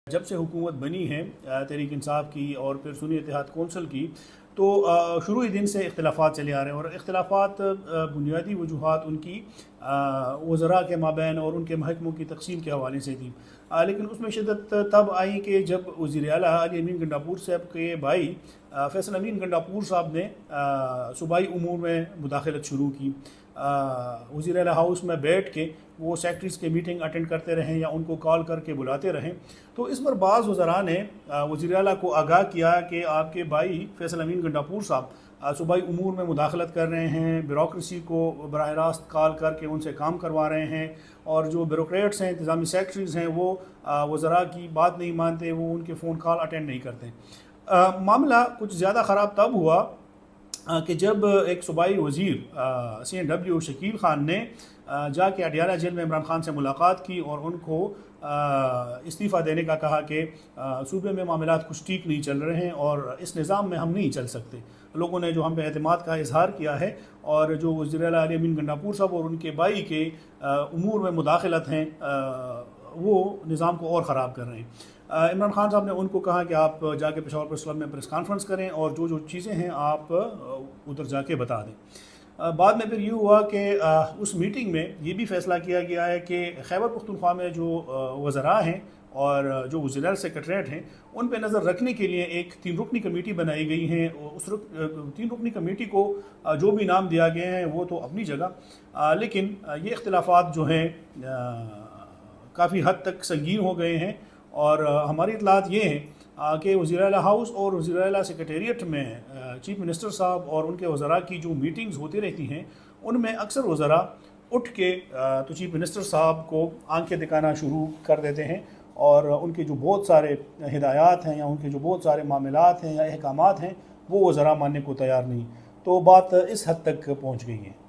जब से हुकूमत बनी है तहरीक इंसाफ की और फिर सुन्नी इत्तेहाद कौंसिल की, तो शुरू ही दिन से इख्तिलाफ़ात चले आ रहे हैं। और इख्तिलाफ़ात बुनियादी वजूहात उनकी वज़रा के माबैन और उनके महकमों की तकसीम के हवाले से थी। लेकिन उसमें शिद्दत तब आई कि जब वज़ीर आला अली अमीन गंडापुर साहब के भाई फैसल अमीन गंडापुर साहब ने सूबाई उमूर में मुदाखलत शुरू की। वज़ीर आला हाउस में बैठ के वो सेक्रेटरीज़ के मीटिंग अटेंड करते रहें या उनको कॉल करके बुलाते रहें। तो इस पर बाज़ वज़रा ने वज़ीर आला को आगाह किया कि आपके भाई फैसल अमीन गंडापुर साहब सूबाई उमूर में मुदाखलत कर रहे हैं, ब्यूरोक्रेसी को बराह रास्त कॉल करके उनसे काम करवा रहे हैं, और जो ब्यूरोक्रेट्स हैं, इंतज़ामी सेक्रेटरीज़ हैं, वो वज़रा की बात नहीं मानते, वो उनके फ़ोन कॉल अटेंड नहीं करते। मामला कुछ ज़्यादा ख़राब तब हुआ कि जब एक सूबाई वज़ीर CNW शकील ख़ान ने जाके अडियाला जेल में इमरान ख़ान से मुलाकात की और उनको इस्तीफ़ा देने का कहा कि सूबे में मामलात कुछ ठीक नहीं चल रहे हैं और इस निज़ाम में हम नहीं चल सकते। लोगों ने जो हम पे एतमाद का इजहार किया है, और जो वज़ीर आला अली अमीन गंडापुर साहब और उनके भाई के उमूर में मुदाखलत हैं, वो निज़ाम को और ख़राब कर रहे हैं। इमरान खान साहब ने उनको कहा कि आप जाके पेशावर प्रेस क्लब में प्रेस कॉन्फ्रेंस करें और जो जो चीज़ें हैं आप उधर जाके बता दें। बाद में फिर ये हुआ कि उस मीटिंग में ये भी फ़ैसला किया गया है कि खैबर पख्तूनख्वा में जो वज़रा हैं और जो वज़ीर सेक्रेटरीट हैं, उन पर नज़र रखने के लिए एक 3 रुकनी कमेटी बनाई गई है। उस 3 रुकनी कमेटी को जो भी नाम दिया गया है वो तो अपनी जगह, लेकिन ये इख्तिलाफ़ात जो हैं काफ़ी हद तक संगीन हो गए हैं। और हमारी इतलात ये हैं कि वज़ीर आला हाउस और वज़ीर आला सेक्रेटेरिएट में चीफ मिनिस्टर साहब और उनके वज़रा की जो मीटिंग्स होती रहती हैं, उनमें अक्सर वज़रा उठ के तो चीफ मिनिस्टर साहब को आंखें दिखाना शुरू कर देते हैं, और उनके जो बहुत सारे हिदायत हैं या उनके जो बहुत सारे मामलात हैं या अहकामात हैं, वो वज़रा मानने को तैयार नहीं। तो बात इस हद तक पहुँच गई है।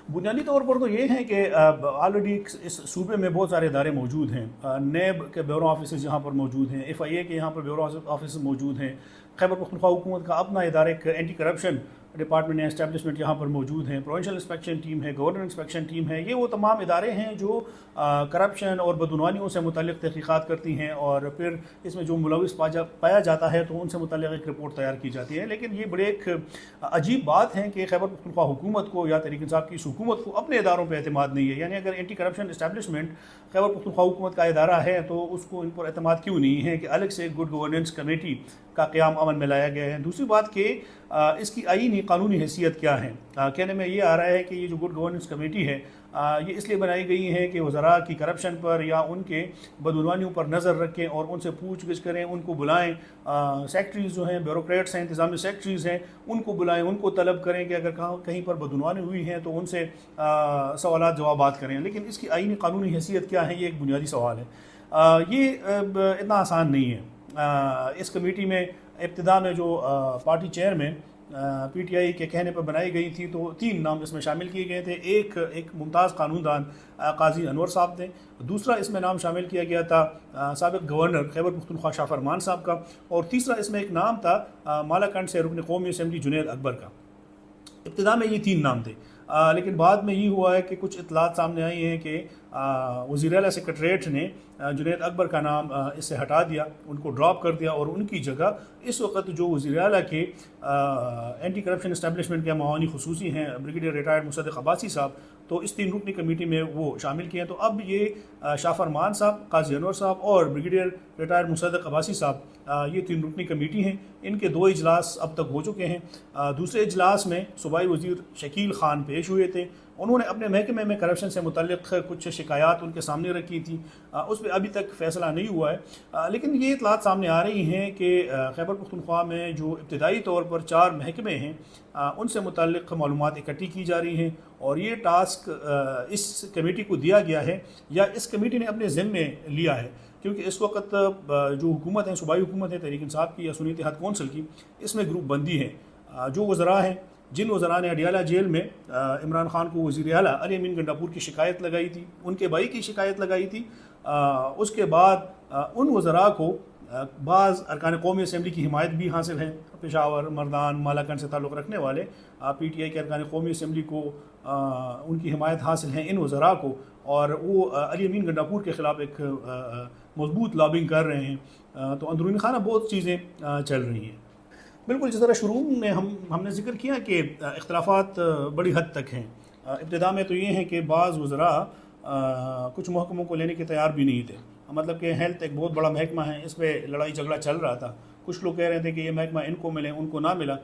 बुनियादी तौर पर तो ये है कि ऑलरेडी इस सूबे में बहुत सारे इदारे मौजूद हैं। नेब के ब्यूरो ऑफिस यहाँ पर मौजूद हैं, FIA के यहाँ पर ब्यूरो ऑफिस मौजूद हैं, खैबर पख्तूनख्वा हुकूमत का अपना इदारे एंटी करप्शन डिपार्टमेंट एस्टेब्लिशमेंट यहाँ पर मौजूद हैं, प्रोविंशियल इंस्पेक्शन टीम है, गवर्नर इंस्पेक्शन टीम है। ये वो तमाम इदारे हैं जो करप्शन और बदउनवानियों से मुतल्लिक़ तहक़ीक़ात करती हैं, और फिर इसमें जो मुलविस पाया जाता है तो उनसे मुतल्लिक़ एक रिपोर्ट तैयार की जाती है। लेकिन ये बड़े एक अजीब बात है कि खैबर पख्तूनख्वा हुकूमत को या तहरीक इंसाफ की इस हुकूमत को अपने इदारों पर एतमाद नहीं है। यानी अगर anti corruption establishment Khyber Pakhtunkhwa हुकूमत का इदारा है तो उसको इन पर एतमाद क्यों नहीं है कि अलग से गुड गवर्नेंस कमेटी का क़याम अमल में लाया गया है। दूसरी बात कि इसकी आईनी कानूनी हैसियत क्या है। कहने में ये आ रहा है कि ये जो गुड गवर्नेंस कमेटी है, ये इसलिए बनाई गई है कि वज़रा की करप्शन पर या उनके बदउनवानियों पर नज़र रखें और उनसे पूछ गिछ करें, उनको बुलाएं। सेक्रेटरीज़ जो हैं, ब्यूरोक्रेट्स हैं, इंतज़ामी सेक्रेटरीज़ हैं, उनको बुलाएं, उनको तलब करें कि अगर कहीं पर बदउनवानी हुई है तो उनसे सवालात जवाबात करें। लेकिन इसकी आईनी कानूनी हैसियत क्या है, ये एक बुनियादी सवाल है। ये इतना आसान नहीं है। इस कमेटी में इब्तिदा में जो पार्टी चेयरमैन PTI के कहने पर बनाई गई थी, तो 3 नाम इसमें शामिल किए गए थे। एक मुमताज़ कानूनदान काजी अनवर साहब थे, दूसरा इसमें नाम शामिल किया गया था साबिक़ गवर्नर खैबर पख्तूनख्वा शाह फरमान साहब का, और तीसरा इसमें एक नाम था मालाकंड से रुकन कौमी असम्बली जुनैद अकबर का। इब्तिदा में ये 3 नाम थे, लेकिन बाद में ये हुआ है कि कुछ इतलात सामने आई हैं कि वज़ीर आला सेक्रेटरीट ने जुनैद अकबर का नाम इससे हटा दिया, उनको ड्रॉप कर दिया, और उनकी जगह इस वक्त जो वज़ीर आला के एंटी करप्शन इस्टेब्लिशमेंट के मावनी खुसूसी हैं ब्रिगेडियर रिटायर्ड मुसद्दिक़ अब्बासी साहब, तो इस 3 रुकनी कमेटी में वो शामिल किए हैं। तो अब ये शाह फरमान साहब, काजी अनवर साहब और ब्रिगेडियर रिटायर्ड मुसद्दिक़ अब्बासी साहब, ये 3 रुकनी कमेटी हैं। इनके 2 इजलास अब तक हो चुके हैं। दूसरे इजलास में सूबाई वज़ीर शकील ख़ान पेश हुए थे। उन्होंने अपने महकमे में करप्शन से मुतल्लिक़ कुछ शिकायत उनके सामने रखी थी, उस पर अभी तक फ़ैसला नहीं हुआ है। लेकिन ये इतलात सामने आ रही हैं कि खैबर पख्तूनख्वा में जो इब्तिदाई तौर पर 4 महकमे हैं, उनसे मुतल्लिक़ मालूमात इकट्ठी की जा रही हैं, और ये टास्क इस कमेटी को दिया गया है या इस कमेटी ने अपने ज़िम्मे लिया है। क्योंकि इस वक्त जो हुकूमत है, सूबाई हुकूमत है तहरीक इंसाफ की या सुन्नी इत्तेहाद कौंसिल की, इसमें ग्रुप बंदी है। जो वज़रा हैं, जिन वज़रा ने अडियाला जेल में इमरान खान को वज़ीर आला अली अमीन गंडापुर की शिकायत लगाई थी, उनके भाई की शिकायत लगाई थी, उसके बाद उन वज़रा को बाज़ अरकान कौमी असम्बली की हिमायत भी हासिल है। पेशावर, मर्दान, मालाकंड से ताल्लुक़ रखने वाले PTI के अरकान कौमी असम्बली को उनकी हिमायत हासिल है इन वज़रा को, और वो अली अमीन गंडापुर के ख़िलाफ़ एक मजबूत लॉबिंग कर रहे हैं। तो अंदरूनी खाना बहुत चीज़ें चल रही हैं। बिल्कुल, जिस तरह शुरू में हमने ज़िक्र किया कि इख्तिलाफ़ात बड़ी हद तक हैं। इब्तिदा में तो ये हैं कि बाज़ वज़रा कुछ महकमों को लेने के तैयार भी नहीं थे। मतलब कि हेल्थ एक बहुत बड़ा महकमा है, इस पर लड़ाई झगड़ा चल रहा था। कुछ लोग कह रहे थे कि ये महकमा इनको मिले, उनको ना मिला,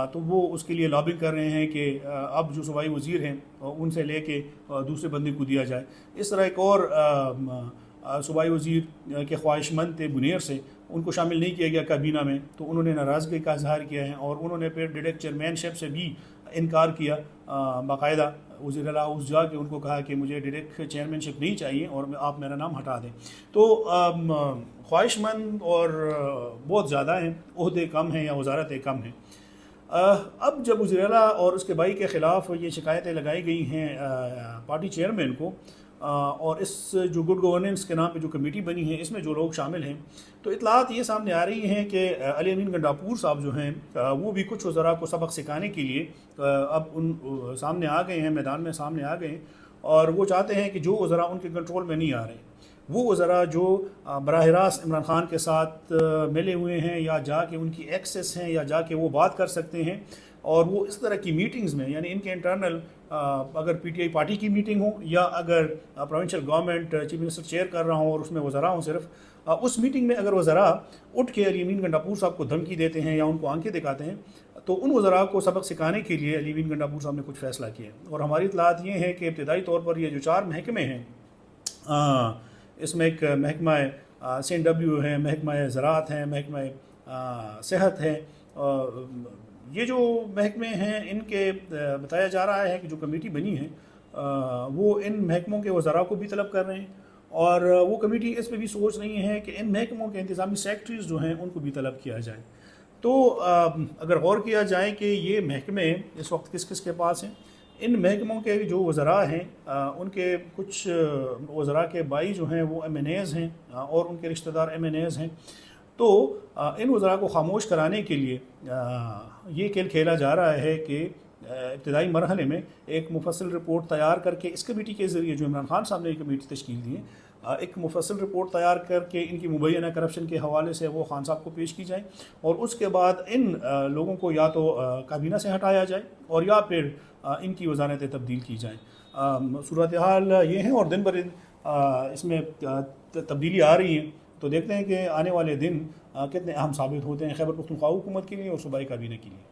तो वो उसके लिए लॉबिंग कर रहे हैं कि अब जो सूबाई वज़ीर हैं उनसे ले कर दूसरे बंदे को दिया जाए। इस तरह एक और सूबाई वज़ीर के ख्वाहिशमंद थे बुनेर से, उनको शामिल नहीं किया गया काबीना में, तो उन्होंने नाराज़गी का इजहार किया है और उन्होंने फिर डायरेक्ट चेयरमैनशिप से भी इनकार किया। बाकायदा वज़ीर आला हाउस जाके उनको कहा कि मुझे डायरेक्ट चेयरमैनशिप नहीं चाहिए और आप मेरा नाम हटा दें। तो ख्वाहिशमंद और बहुत ज़्यादा हैं, ओहदे कम हैं या वजारतें कम हैं। अब जब वज़ीर आला और उसके भाई के ख़िलाफ़ ये शिकायतें लगाई गई हैं पार्टी चेयरमैन को, और इस जो गुड गवर्नेंस के नाम पे जो कमेटी बनी है इसमें जो लोग शामिल हैं, तो इतलात ये सामने आ रही हैं कि अली अमीन गंडापुर साहब जो हैं वो भी कुछ वज़रा को सबक सिखाने के लिए अब उन सामने आ गए हैं, मैदान में सामने आ गए हैं, और वो चाहते हैं कि जो वज़रा उनके कंट्रोल में नहीं आ रहे, वो वज़रा जो बराह रास्त इमरान खान के साथ मिले हुए हैं या जाके उनकी एक्सेस हैं या जाके वो बात कर सकते हैं, और वो इस तरह की मीटिंग्स में, यानी इनके इंटरनल अगर PTI पार्टी की मीटिंग हो या अगर provincial government chief minister chair कर रहा हो और उसमें वज़रा हों सिर्फ, उस मीटिंग में अगर वज़रा उठ के अली अमीन गंडापुर साहब को धमकी देते हैं या उनको आंखें दिखाते हैं, तो उन वज़रा को सबक सिखाने के लिए अली अमीन गंडापुर साहब ने कुछ फ़ैसला किया। और हमारी इतलात ये है कि इब्तदाई तौर पर ये जो 4 महकमे हैं, इसमें एक महकमा CNW है, महकमा ज़राअत है, महकमा सेहत है। ये जो महकमे हैं इनके बताया जा रहा है कि जो कमेटी बनी है वो इन महकमों के वज़रा को भी तलब कर रहे हैं, और वो कमेटी इस पर भी सोच रही है कि इन महकमों के इंतज़ामी सेक्रेटरीज़ जो हैं उनको भी तलब किया जाए। तो अगर गौर किया जाए कि ये महकमे इस वक्त किस किस के पास हैं, इन महकमों के जो वज़रा हैं उनके कुछ वज़रा के भाई जो हैं वो MNAs हैं और उनके रिश्तेदार MNAs हैं। तो इन वज़रा को खामोश कराने के लिए ये खेल खेला जा रहा है कि इब्तदाई मरहले में एक मुफस्सल रिपोर्ट तैयार करके इस कमेटी के ज़रिए, जो इमरान खान साहब ने कमेटी तश्कील दी है, एक मुफस्सल रिपोर्ट तैयार करके इनकी मुबैना करप्शन के हवाले से वो खान साहब को पेश की जाए, और उसके बाद इन लोगों को या तो काबीना से हटाया जाए और या फिर इनकी वज़ारतें तब्दील की जाएँ। सूरत हाल ये है और दिन ब दिन इसमें तब्दीली आ रही है। तो देखते हैं कि आने वाले दिन कितने अहम साबित होते हैं खैबर पख्तूनख्वा हुकूमत के लिए और सूबाई काबीना के लिए।